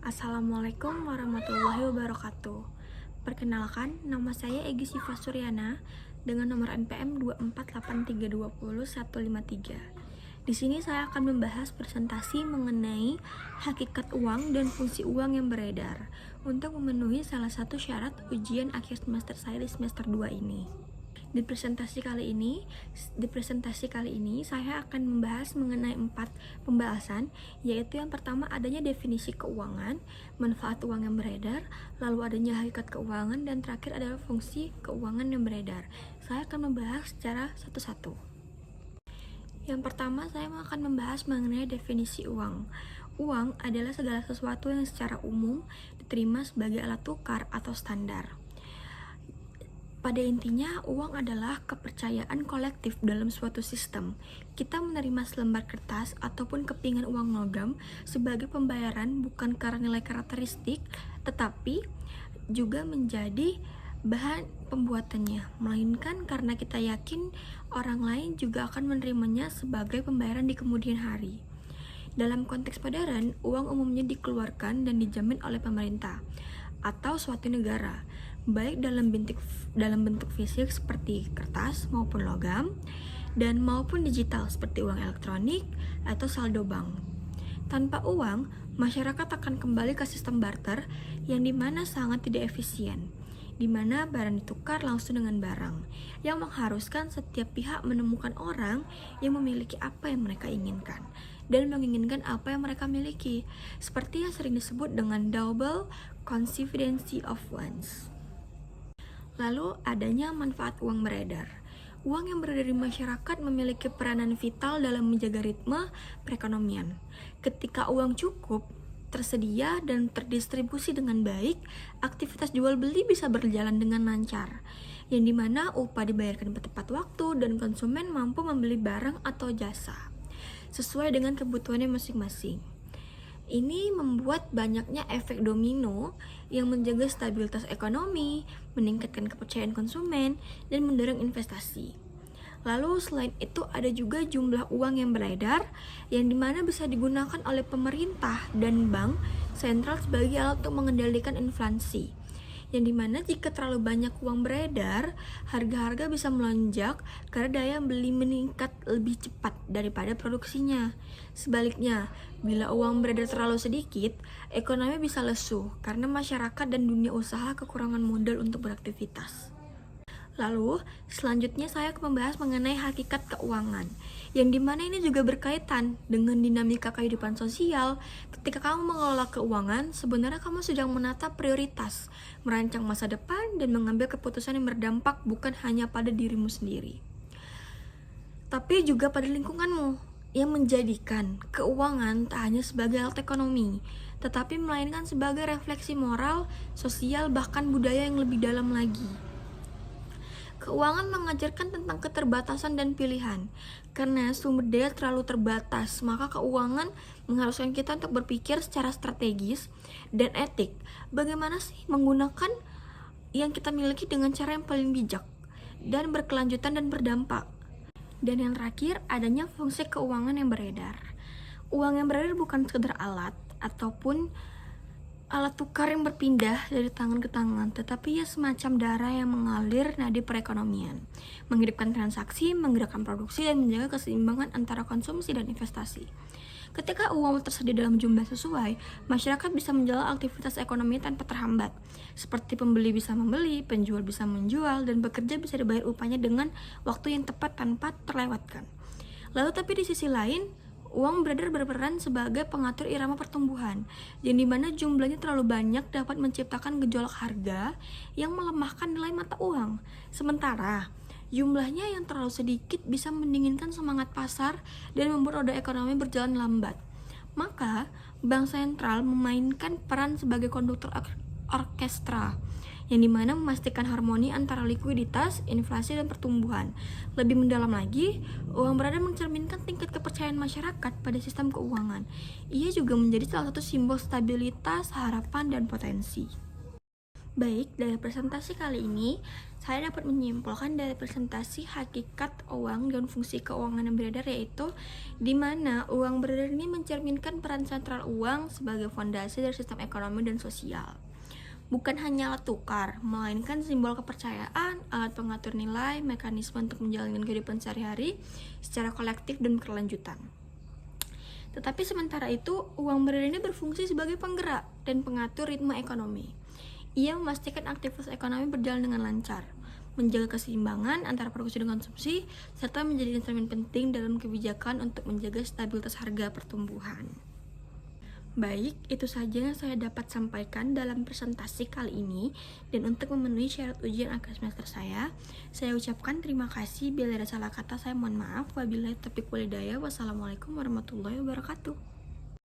Assalamualaikum warahmatullahi wabarakatuh. Perkenalkan, nama saya Egy Siva Suryana dengan nomor NPM 248320153. Di sini saya akan membahas presentasi mengenai hakikat uang dan fungsi uang yang beredar untuk memenuhi salah satu syarat ujian akhir semester saya di semester 2 ini. Di presentasi kali ini saya akan membahas mengenai 4 pembahasan, yaitu yang pertama adanya definisi keuangan, manfaat uang yang beredar, lalu adanya hakikat keuangan, dan terakhir adalah fungsi keuangan yang beredar. Saya akan membahas secara satu-satu. Yang pertama, saya akan membahas mengenai definisi uang. Uang adalah segala sesuatu yang secara umum diterima sebagai alat tukar atau standar. Pada intinya, uang adalah kepercayaan kolektif dalam suatu sistem. Kita menerima selembar kertas ataupun kepingan uang logam sebagai pembayaran bukan karena nilai karakteristik, tetapi juga menjadi bahan pembuatannya, melainkan karena kita yakin orang lain juga akan menerimanya sebagai pembayaran di kemudian hari. Dalam konteks modern, uang umumnya dikeluarkan dan dijamin oleh pemerintah atau suatu negara, baik dalam bentuk fisik seperti kertas maupun logam, dan maupun digital seperti uang elektronik atau saldo bank. Tanpa uang, masyarakat akan kembali ke sistem barter yang dimana sangat tidak efisien, di mana barang ditukar langsung dengan barang, yang mengharuskan setiap pihak menemukan orang yang memiliki apa yang mereka inginkan dan menginginkan apa yang mereka miliki, seperti yang sering disebut dengan double confidence of funds. Lalu adanya manfaat uang beredar. Uang yang beredar di masyarakat memiliki peranan vital dalam menjaga ritme perekonomian. Ketika uang cukup, tersedia dan terdistribusi dengan baik, aktivitas jual beli bisa berjalan dengan lancar, yang dimana upah dibayarkan tepat waktu dan konsumen mampu membeli barang atau jasa sesuai dengan kebutuhannya masing-masing. Ini membuat banyaknya efek domino yang menjaga stabilitas ekonomi, meningkatkan kepercayaan konsumen, dan mendorong investasi. Lalu selain itu ada juga jumlah uang yang beredar yang dimana bisa digunakan oleh pemerintah dan bank sentral sebagai alat untuk mengendalikan inflasi. Yang dimana jika terlalu banyak uang beredar, harga-harga bisa melonjak karena daya beli meningkat lebih cepat daripada produksinya. Sebaliknya, bila uang beredar terlalu sedikit, ekonomi bisa lesu karena masyarakat dan dunia usaha kekurangan modal untuk beraktivitas. Lalu, selanjutnya saya akan membahas mengenai hakikat keuangan, yang dimana ini juga berkaitan dengan dinamika kehidupan sosial. Ketika kamu mengelola keuangan, sebenarnya kamu sedang menata prioritas, merancang masa depan, dan mengambil keputusan yang berdampak bukan hanya pada dirimu sendiri, tapi juga pada lingkunganmu, yang menjadikan keuangan tak hanya sebagai alat ekonomi, tetapi melainkan sebagai refleksi moral, sosial, bahkan budaya yang lebih dalam lagi. Keuangan mengajarkan tentang keterbatasan dan pilihan. Karena sumber daya terlalu terbatas, maka keuangan mengharuskan kita untuk berpikir secara strategis dan etik. Bagaimana sih menggunakan yang kita miliki dengan cara yang paling bijak dan berkelanjutan dan berdampak. Dan yang terakhir, adanya fungsi keuangan yang beredar. Uang yang beredar bukan sekedar alat ataupun alat tukar yang berpindah dari tangan ke tangan, tetapi ia semacam darah yang mengalir nadi perekonomian, menghidupkan transaksi, menggerakkan produksi, dan menjaga keseimbangan antara konsumsi dan investasi. Ketika uang tersedia dalam jumlah sesuai, masyarakat bisa menjalankan aktivitas ekonomi tanpa terhambat, seperti pembeli bisa membeli, penjual bisa menjual, dan pekerja bisa dibayar upahnya dengan waktu yang tepat tanpa terlewatkan. Lalu tapi di sisi lain, uang beredar berperan sebagai pengatur irama pertumbuhan, yang dimana jumlahnya terlalu banyak dapat menciptakan gejolak harga yang melemahkan nilai mata uang. Sementara, jumlahnya yang terlalu sedikit bisa mendinginkan semangat pasar dan membuat roda ekonomi berjalan lambat. Maka, bank sentral memainkan peran sebagai konduktor orkestra, yang dimana memastikan harmoni antara likuiditas, inflasi, dan pertumbuhan. Lebih mendalam lagi, uang beredar mencerminkan tingkat kepercayaan masyarakat pada sistem keuangan. Ia juga menjadi salah satu simbol stabilitas, harapan, dan potensi. Baik, dari presentasi kali ini, saya dapat menyimpulkan dari presentasi hakikat uang dan fungsi keuangan yang beredar, yaitu di mana uang beredar ini mencerminkan peran sentral uang sebagai fondasi dari sistem ekonomi dan sosial. Bukan hanya alat tukar, melainkan simbol kepercayaan, alat pengatur nilai, mekanisme untuk menjalankan kehidupan sehari-hari secara kolektif dan berkelanjutan. Tetapi sementara itu, uang beredar ini berfungsi sebagai penggerak dan pengatur ritme ekonomi. Ia memastikan aktivitas ekonomi berjalan dengan lancar, menjaga keseimbangan antara produksi dan konsumsi, serta menjadi instrumen penting dalam kebijakan untuk menjaga stabilitas harga pertumbuhan. Baik, itu saja yang saya dapat sampaikan dalam presentasi kali ini. Dan untuk memenuhi syarat ujian akhir semester saya ucapkan terima kasih. Bila ada salah kata, saya mohon maaf. Wabillahi taufiq walhidayah. Wassalamualaikum warahmatullahi wabarakatuh.